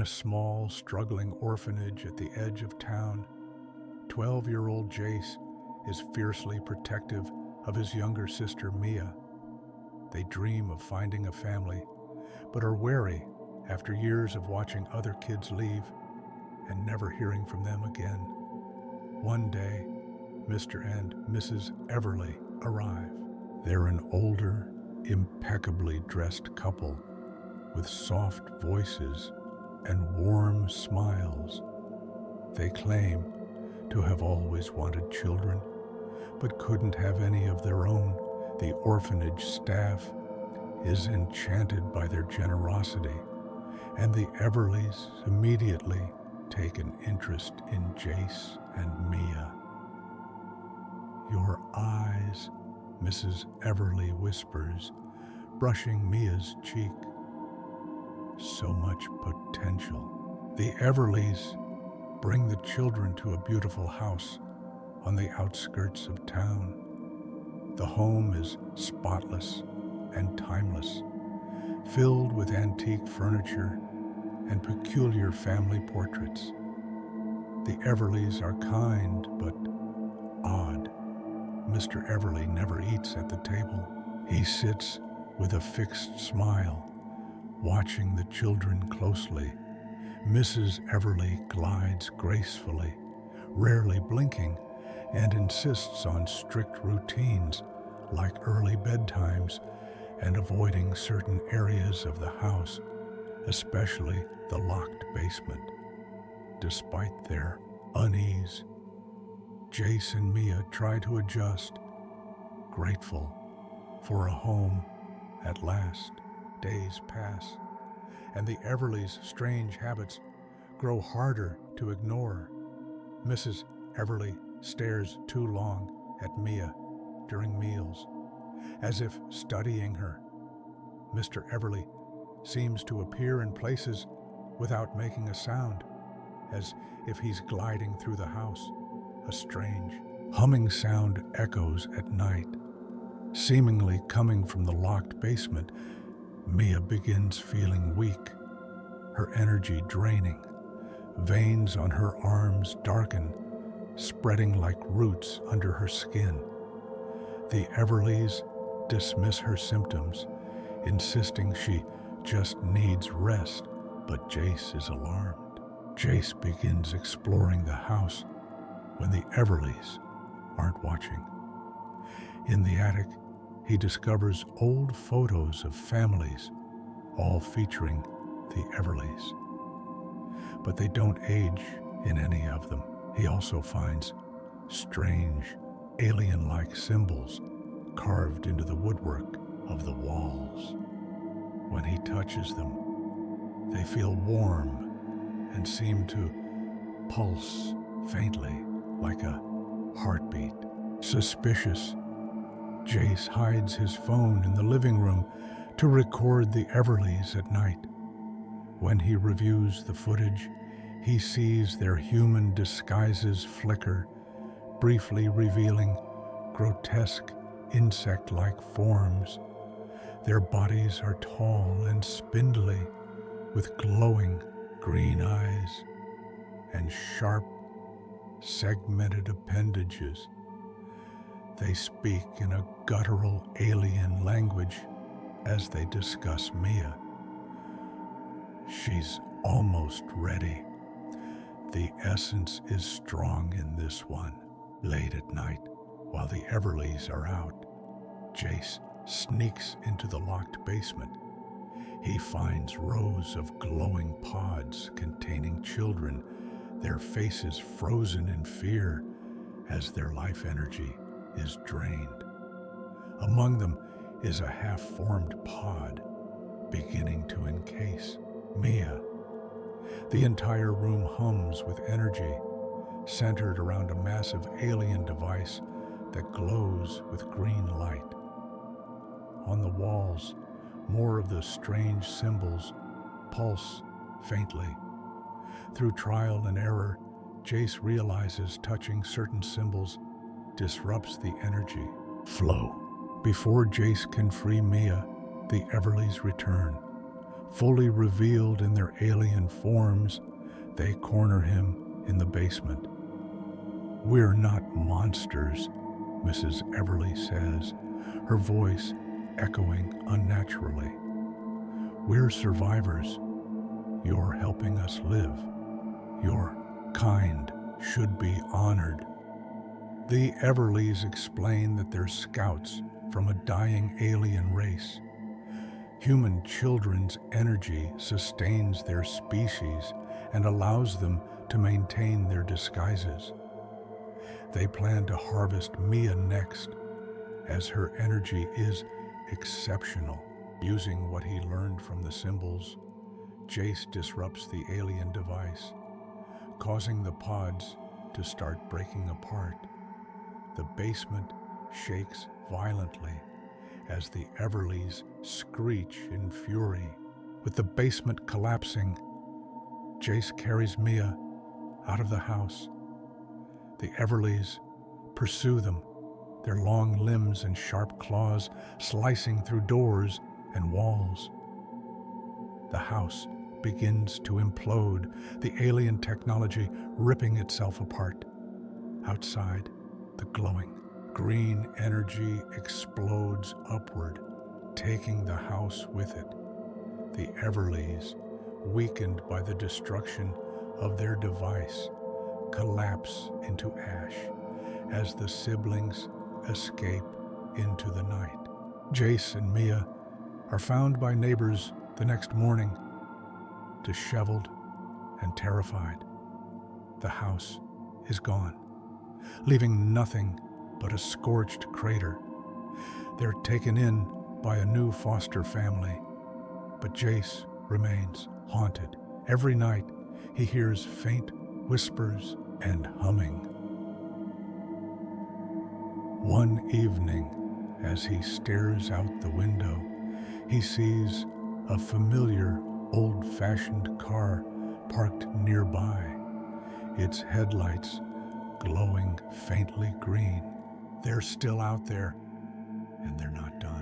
a small, struggling orphanage at the edge of town, 12-year-old Jace is fiercely protective of his younger sister Mia. They dream of finding a family, but are wary after years of watching other kids leave and never hearing from them again. One day, Mr. and Mrs. Everly arrive. They're an older, impeccably dressed couple with soft voices and warm smiles. They claim to have always wanted children, but couldn't have any of their own. The orphanage staff is enchanted by their generosity, and the Everlys immediately take an interest in Jace and Mia. "Your eyes," Mrs. Everly whispers, brushing Mia's cheek. "So much potential." The Everlys bring the children to a beautiful house on the outskirts of town. The home is spotless and timeless, filled with antique furniture and peculiar family portraits. The Everlys are kind but odd. Mr. Everly never eats at the table. He sits with a fixed smile, watching the children closely. Mrs. Everly glides gracefully, rarely blinking, and insists on strict routines like early bedtimes and avoiding certain areas of the house, especially the locked basement. Despite their unease, Jace and Mia try to adjust, grateful for a home at last. Days pass, and the Everlys' strange habits grow harder to ignore. Mrs. Everly stares too long at Mia during meals, as if studying her. Mr. Everly seems to appear in places without making a sound, as if he's gliding through the house. A strange, humming sound echoes at night, seemingly coming from the locked basement. Mia begins feeling weak, her energy draining. Veins on her arms darken, spreading like roots under her skin. The Everlys dismiss her symptoms, insisting she just needs rest, but Jace is alarmed. Jace begins exploring the house when the Everlys aren't watching. In the attic, he discovers old photos of families, all featuring the Everlys. But they don't age in any of them. He also finds strange, alien-like symbols carved into the woodwork of the walls. When he touches them, they feel warm and seem to pulse faintly like a heartbeat. Suspicious, Jace hides his phone in the living room to record the Everlys at night. When he reviews the footage, he sees their human disguises flicker, briefly revealing grotesque insect-like forms. Their bodies are tall and spindly, with glowing green eyes and sharp, segmented appendages. They speak in a guttural alien language as they discuss Mia. She's almost ready. The essence is strong in this one. Late at night, while the Everlys are out, Jace sneaks into the locked basement. He finds rows of glowing pods containing children, their faces frozen in fear as their life energy is drained. Among them is a half-formed pod beginning to encase Mia. The entire room hums with energy, centered around a massive alien device that glows with green light. On the walls, more of the strange symbols pulse faintly. Through trial and error, Jace realizes touching certain symbols disrupts the energy flow. Before Jace can free Mia, the Everlys return, Fully revealed in their alien forms, they corner him in the basement. "We're not monsters," Mrs. Everly says, her voice echoing unnaturally. "We're survivors. You're helping us live. Your kind should be honored." The Everlys explain that they're scouts from a dying alien race. Human children's energy sustains their species and allows them to maintain their disguises. They plan to harvest Mia next, as her energy is exceptional. Using what he learned from the symbols, Jace disrupts the alien device, causing the pods to start breaking apart. The basement shakes violently as the Everlys screech in fury. With the basement collapsing, Jace carries Mia out of the house. The Everlys pursue them, their long limbs and sharp claws slicing through doors and walls. The house begins to implode, the alien technology ripping itself apart. Outside, the glowing green energy explodes upward, taking the house with it. The Everlys, weakened by the destruction of their device, collapse into ash as the siblings escape into the night. Jace and Mia are found by neighbors the next morning, disheveled and terrified. The house is gone, leaving nothing but a scorched crater. They're taken in by a new foster family, but Jace remains haunted. Every night, he hears faint whispers and humming. One evening, as he stares out the window, he sees a familiar, old-fashioned car parked nearby, its headlights glowing faintly green. They're still out there, and they're not done.